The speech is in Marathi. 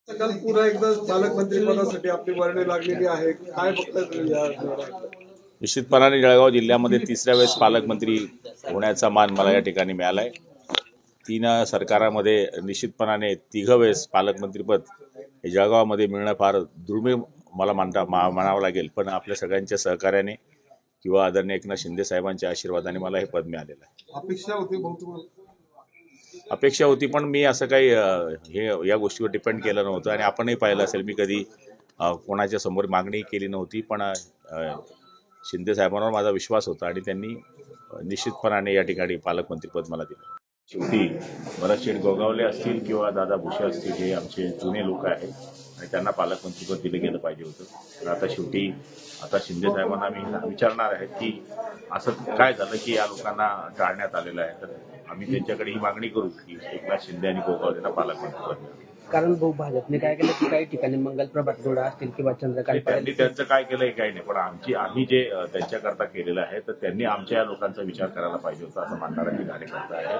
काल पुन्हा एकदा पालकमंत्रीपदासाठी आपली वर्णी लागलेली आहे. काय बघताय तुम्ही या निवडणुकीत? निश्चितपणाने जळगाव जिल्ह्यामध्ये तिसऱ्या वेळेस पालकमंत्री होण्याचा मान मला या ठिकाणी मिळाला आहे. 3 सरकारामध्ये निश्चितपणाने 3 वेळेस पालकमंत्रीपद हे जळगावमध्ये मिळणं फार दुर्मिळ मला म्हणावं लागेल. पण आपल्या सगळ्यांच्या सहकार्याने किंवा आदरणीय एकनाथ शिंदे साहेबांच्या आशीर्वादाने मला हे पद मिळालेलं आहे. अपेक्षा होती बहुतेक अपेक्षा होती, पण मी असं काही हे या गोष्टीवर डिपेंड केलं नव्हतं. आणि आपणही पाहिलं असेल, मी कधी कोणाच्या समोर मागणी केली नव्हती. पण शिंदे साहेबांवर माझा विश्वास होता आणि त्यांनी निश्चितपणाने या ठिकाणी पालकमंत्रीपद मला दिलं. शेवटी भरतशेठ गोगावले असतील किंवा दादा भुसे असतील, हे आमचे जुने लोक आहेत आणि त्यांना पालकमंत्रीपद दिलं गेलं पाहिजे होतं. तर आता शेवटी शिंदे साहेबांना मी विचारणार आहे की असं काय झालं की या लोकांना टाळण्यात आलेलं आहे. तर आम्ही त्यांच्याकडे ही मागणी करू की एकनाथ शिंदे आणि गोगावलेंना पालकमंत्रीपद मिळावं. कारण भाऊ भाजपने काय केलं की काही ठिकाणी मंगल प्रभात जोडा असतील किंवा चंद्रकांत त्यांनी त्यांचं काय केलंय काही नाही, पण आम्ही जे त्यांच्याकरता केलेलं आहे तर त्यांनी आमच्या या लोकांचा विचार करायला पाहिजे होता असं मानणारा मी कार्यकर्ता आहे.